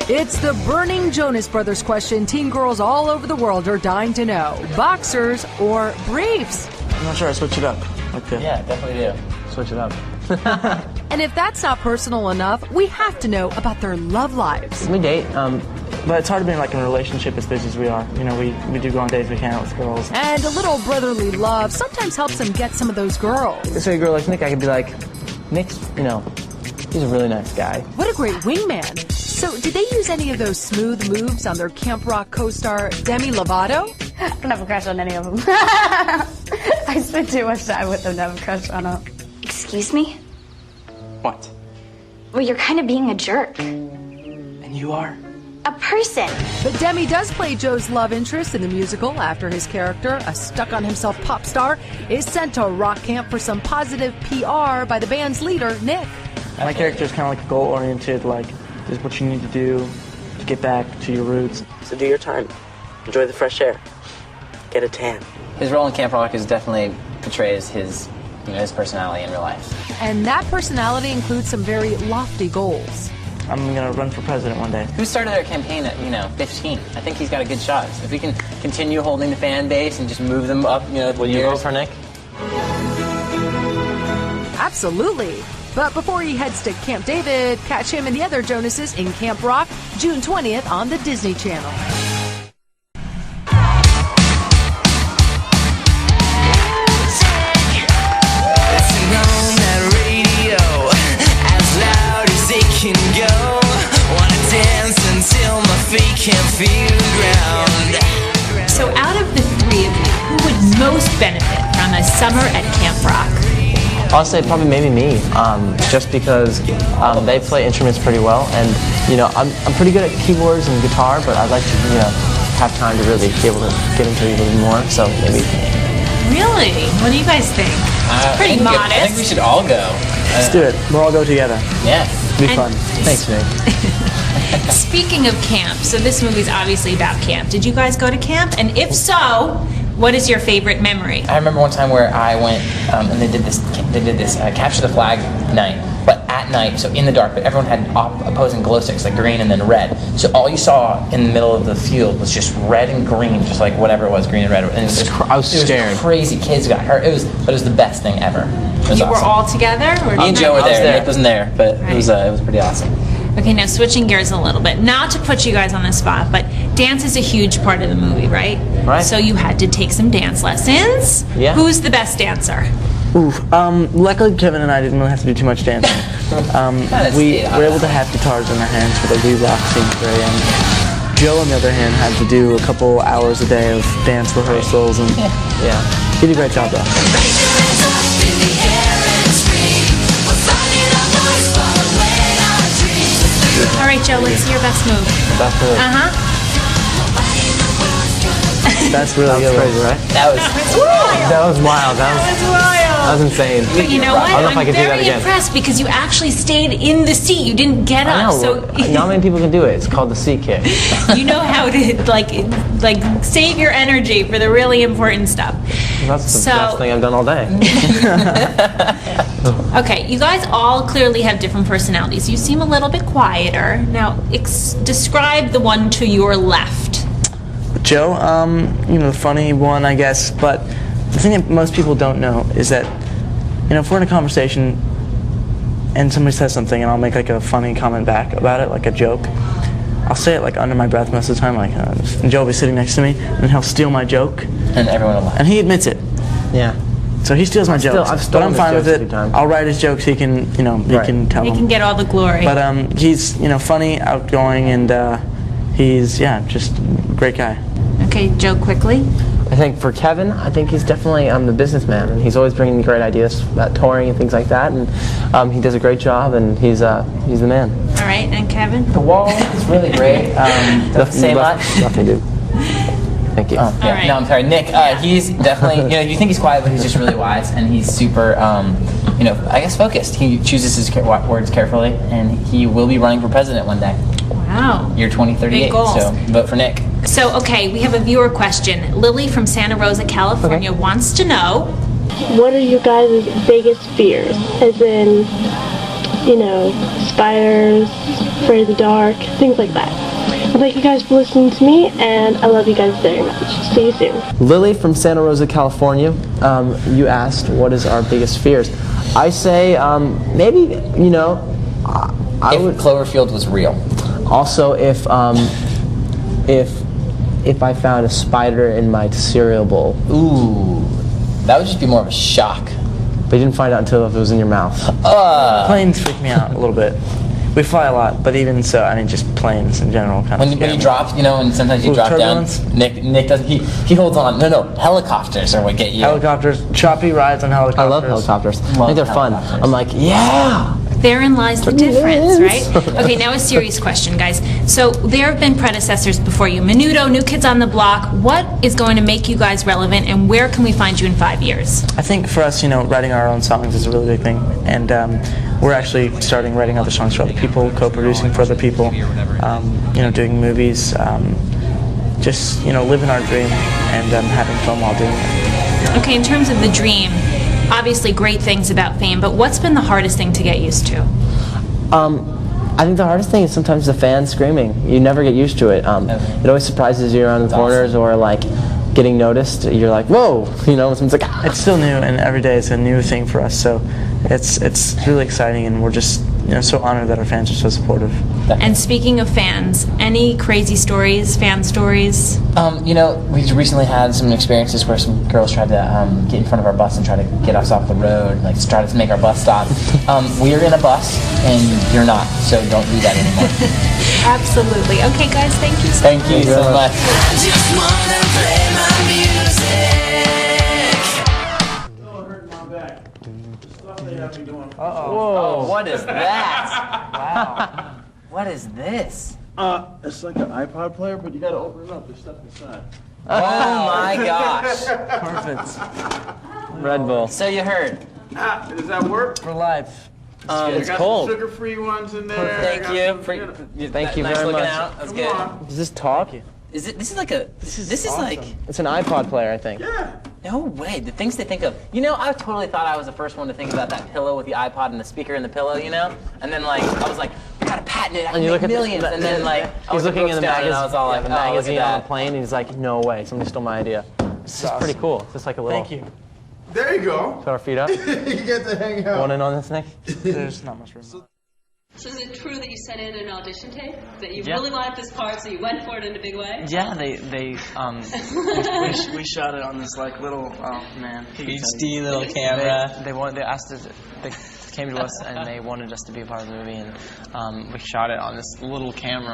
It's the burning Jonas Brothers question teen girls all over the world are dying to know. Boxers or briefs? I'm not sure. I switch it up. Yeah, definitely do. Switch it up. And if that's not personal enough, we have to know about their love lives. We date, but it's hard to be like in a relationship as busy as we are. You know, we do go on dates, we hang out with girls. And a little brotherly love sometimes helps them get some of those girls. So a girl like Nick, I could be like, Nick's, he's a really nice guy. What a great wingman. So did they use any of those smooth moves on their Camp Rock co-star Demi Lovato? I don't have a crush on any of them. I spend too much time with them to have a crush on them. Excuse me? What? Well, you're kind of being a jerk. And you are? A person. But Demi does play Joe's love interest in the musical after his character, a stuck-on-himself pop star, is sent to rock camp for some positive PR by the band's leader, Nick. My character is kind of like goal-oriented, like, this is what you need to do to get back to your roots. So do your time. Enjoy the fresh air. Get a tan. His role in Camp Rock is definitely portrays his personality in real life. And that personality includes some very lofty goals. I'm gonna run for president one day. Who started their campaign at 15? I think he's got a good shot. So if we can continue holding the fan base and just move them up, Will you vote for Nick? Absolutely. But before he heads to Camp David, catch him and the other Jonases in Camp Rock, June 20th on the Disney Channel. So out of the three of you, who would most benefit from a summer at Camp Rock? I'll say probably maybe me, just because they play instruments pretty well, and I'm pretty good at keyboards and guitar, but I'd like to have time to really be able to get into it a little more. So maybe. Really? What do you guys think? It's pretty modest. I think we should all go. Let's do it. We'll all go together. Yeah. It'll be fun. Thanks, Nick. Speaking of camp, so this movie's obviously about camp. Did you guys go to camp? And if so, what is your favorite memory? I remember one time where I went and they did this capture the flag night, but at night, so in the dark, but everyone had opposing glow sticks, like green and then red. So all you saw in the middle of the field was just red and green, just like whatever it was, green and red. And I was scared. It was crazy. Kids got hurt. But it was the best thing ever. It was You were awesome. all together? Or Me and Joe were not? there. Nick wasn't there, but Right. it was pretty awesome. Okay, now switching gears a little bit. Not to put you guys on the spot, but dance is a huge part of the movie, right? Right. So you had to take some dance lessons. Yeah. Who's the best dancer? Luckily Kevin and I didn't really have to do too much dancing. We were able to have guitars in our hands for the lead rock scene at the very end. Joe, on the other hand, had to do a couple hours a day of dance rehearsals, and Yeah. he did a great job though. All right, Joe, let's see your best move. That's really, That's really that was good. crazy, right? That was That was wild. That was insane. But you know what? I don't know if I I'm could do that very again. impressed because you actually stayed in the seat. You didn't get I up. know. So Not many people can do it. It's called the seat kick. you know how to like save your energy for the really important stuff. That's the So- best thing I've done all day. Okay, you guys all clearly have different personalities. You seem a little bit quieter. Now, describe the one to your left. Joe, the funny one, I guess, but the thing that most people don't know is that, if we're in a conversation and somebody says something and I'll make like a funny comment back about it, like a joke, I'll say it like under my breath most of the time, like, and Joe will be sitting next to me and he'll steal my joke, and everyone will laugh. and he admits it. Yeah. So he steals my jokes, I've but stolen I'm his fine with jokes a it. few times. I'll write his jokes. He can, he Right. can tell You them. can get all the glory. But he's, funny, outgoing, and he's, just a great guy. Okay, Joe, quickly. I think for Kevin, I think he's definitely the businessman, and he's always bringing great ideas about touring and things like that, and he does a great job, and he's the man. All right, and Kevin? The wall is really great. Doesn't say much. Nothing, dude. Thank you. Yeah. All right. No, I'm sorry, Nick. He's definitely, you think he's quiet, but he's just really wise, and he's super, I guess focused. He chooses his words carefully, and he will be running for president one day, Wow. year 2038. Big goals. So vote for Nick. So, okay, we have a viewer question. Lily from Santa Rosa, California wants to know, what are you guys' biggest fears? As in, spiders, afraid of the dark, things like that. Well, thank you guys for listening to me, and I love you guys very much. See you soon. Lily from Santa Rosa, California, you asked what is our biggest fears. I say maybe, you know, I would... Cloverfield was real. Also, if I found a spider in my cereal bowl. Ooh, that would just be more of a shock. But you didn't find out until if it was in your mouth. Planes freak me out a little bit. We fly a lot, but even so, I mean, just planes in general kind of. When you drop, you know, and sometimes you drop turbulence? down. Nick doesn't. He holds on. No, helicopters are what get you. Helicopters, choppy rides on helicopters. I love helicopters. I think they're fun. I'm like, yeah. Therein lies the difference, right? Okay, now a serious question, guys. So there have been predecessors before you. Menudo, New Kids on the Block. What is going to make you guys relevant, and where can we find you in 5 years? I think for us, you know, writing our own songs is a really big thing, and we're actually starting writing other songs for other people, co-producing for other people, you know, doing movies, just, you know, living our dream and having fun while doing it. Okay, in terms of the dream, obviously great things about fame, but what's been the hardest thing to get used to? I think the hardest thing is sometimes the fans screaming. You never get used to it. It always surprises you around the corners or like getting noticed. You're like, whoa, you know, someone's like, ah. It's still new, and every day it's a new thing for us, so it's really exciting, and we're just, you know, so honored that our fans are so supportive. And speaking of fans, any crazy stories, fan stories? You know, we recently had some experiences where some girls tried to get in front of our bus and try to get us off the road, like try to make our bus stop. We're in a bus, and you're not, so don't do that anymore. Absolutely. Okay, guys, thank you so much. Thank you so much. I just wanna play my music. Whoa, what is that? Wow. What is this? It's like an iPod player, but you gotta open it up. There's stuff inside. Oh my gosh. Perfect. Red Bull. So you heard. Does that work? For life. It's I got cold. some sugar-free ones in there. Thank you. Thank you nice very looking much. out. That's good. Does this talk? This is like a. This is awesome. like. It's an iPod player, I think. Yeah. No way. The things they think of. You know, I totally thought I was the first one to think about that pillow with the iPod and the speaker in the pillow. You know, and then like I was like, we gotta patent it. I can you make look at millions. And then like he's looking in the magazine, and I was all like, the oh, look at magazine on that. the plane, and he's like, no way, somebody stole my idea. This is pretty cool. It's just like a little. Thank you. There you go. Put our feet up. You get to hang out. One in on this, Nick? There's not much room. So is it true that you sent in an audition tape? That you really wanted this part, so you went for it in a big way? Yeah, we shot it on this like little HD little camera. They asked us. They came to us and they wanted us to be a part of the movie, and we shot it on this little camera.